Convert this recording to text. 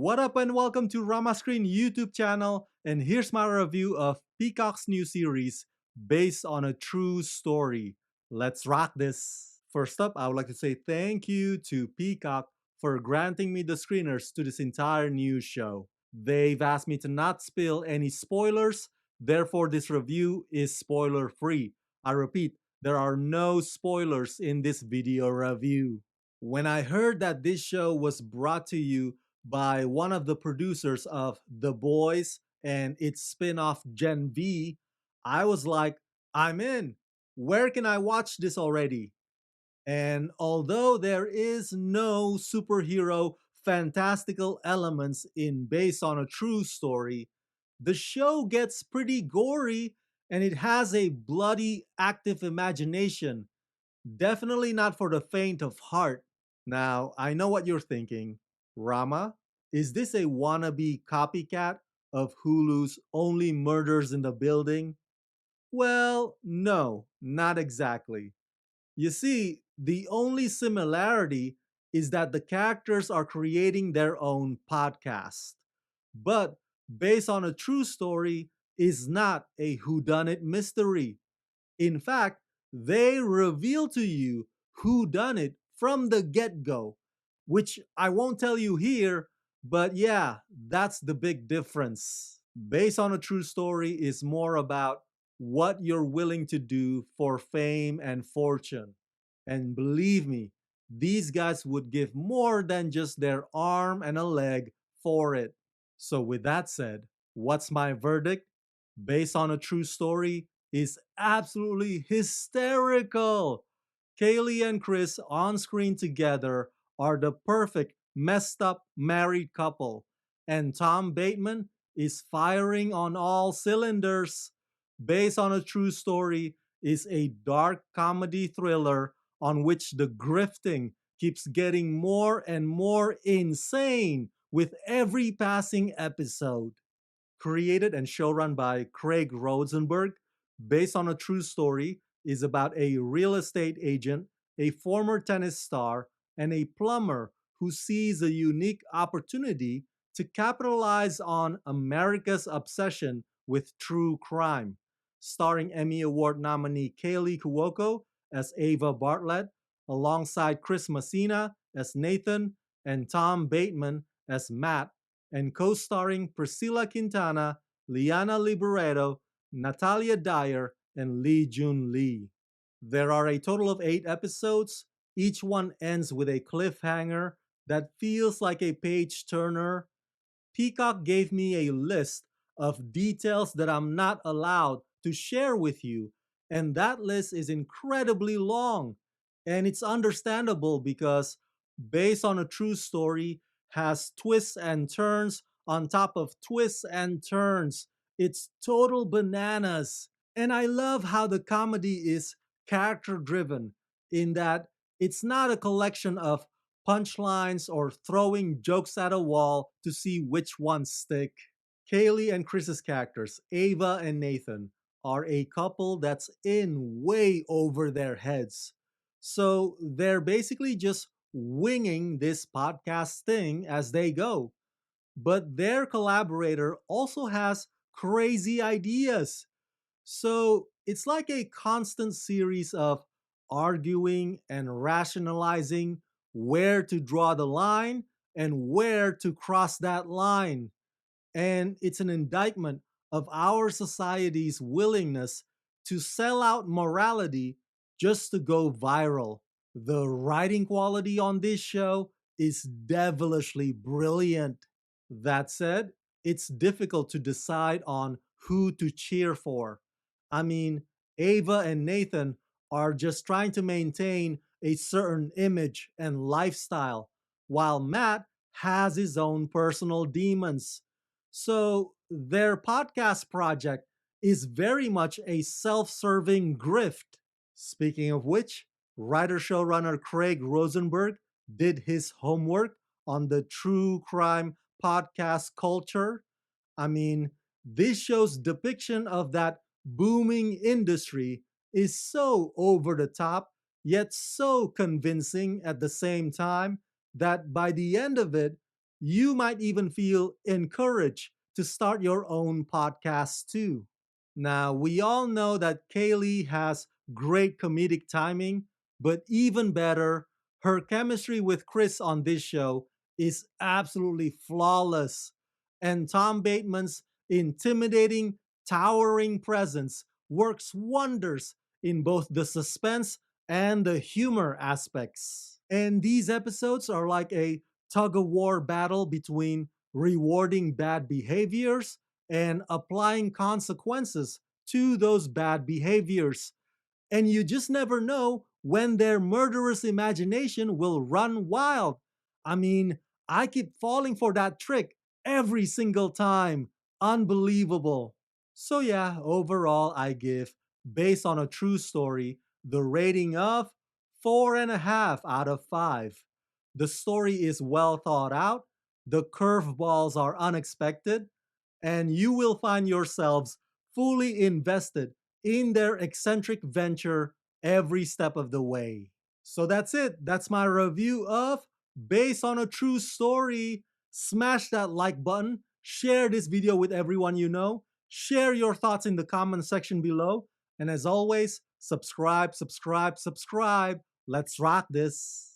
What up and welcome to Rama Screen YouTube channel, and here's my review of Peacock's new series based on a true story. Let's rock this. First up, I would like to say thank you to Peacock for granting me the screeners to this entire new show. They've asked me to not spill any spoilers, therefore this review is spoiler free. I repeat, there are no spoilers in this video review. When I heard that this show was brought to you by one of the producers of The Boys and its spin-off Gen V, I was like, I'm in. Where can I watch this already? And although there is no superhero fantastical elements in based on a true story, the show gets pretty gory and it has a bloody active imagination. Definitely not for the faint of heart. Now, I know what you're thinking. Rama, is this a wannabe copycat of Hulu's Only Murders in the Building? Well, no, not exactly. You see, the only similarity is that the characters are creating their own podcast. But based on a true story is not a whodunit mystery. In fact, they reveal to you who done it from the get-go, which I won't tell you here, but yeah, that's the big difference. Based on a true story is more about what you're willing to do for fame and fortune. And believe me, these guys would give more than just their arm and a leg for it. So with that said, what's my verdict? Based on a true story is absolutely hysterical. Kaylee and Chris on screen together are the perfect messed up married couple, and Tom Bateman is firing on all cylinders. Based on a true story is a dark comedy thriller on which the grifting keeps getting more and more insane with every passing episode. Created and showrun by Craig Rosenberg, based on a true story, is about a real estate agent, a former tennis star, and a plumber who sees a unique opportunity to capitalize on America's obsession with true crime. Starring Emmy Award nominee Kaylee Cuoco as Ava Bartlett, alongside Chris Messina as Nathan and Tom Bateman as Matt, and co-starring Priscilla Quintana, Liana Liberato, Natalia Dyer, and Lee Jun Lee. There are a total of 8 episodes. Each one ends with a cliffhanger that feels like a page turner. Peacock gave me a list of details that I'm not allowed to share with you, and that list is incredibly long. And it's understandable because based on a true story has twists and turns on top of twists and turns. It's total bananas. And I love how the comedy is character driven in that it's not a collection of punchlines or throwing jokes at a wall to see which ones stick. Kaylee and Chris's characters, Ava and Nathan, are a couple that's in way over their heads. So they're basically just winging this podcast thing as they go. But their collaborator also has crazy ideas. So it's like a constant series of arguing and rationalizing where to draw the line and where to cross that line. And it's an indictment of our society's willingness to sell out morality just to go viral. The writing quality on this show is devilishly brilliant. That said, it's difficult to decide on who to cheer for. I mean, Ava and Nathan are just trying to maintain a certain image and lifestyle, while Matt has his own personal demons. So their podcast project is very much a self serving grift. Speaking of which, writer showrunner Craig Rosenberg did his homework on the true crime podcast culture. I mean, this show's depiction of that booming industry is so over the top, yet so convincing at the same time that by the end of it, You might even feel encouraged to start your own podcast too. Now, we all know that Kaylee has great comedic timing, but even better, her chemistry with Chris on this show is absolutely flawless. And Tom Bateman's intimidating, towering presence works wonders in both the suspense and the humor aspects. And these episodes are like a tug of war battle between rewarding bad behaviors and applying consequences to those bad behaviors. And you just never know when their murderous imagination will run wild. I mean, I keep falling for that trick every single time. Unbelievable. So, yeah, overall, I give, based on a true story, the rating of 4.5 out of 5. The story is well thought out, the curveballs are unexpected, and you will find yourselves fully invested in their eccentric venture every step of the way. So that's it. That's my review of Based on a True Story. Smash that like button, share this video with everyone you know, share your thoughts in the comment section below, and as always, subscribe, subscribe, subscribe. Let's rock this.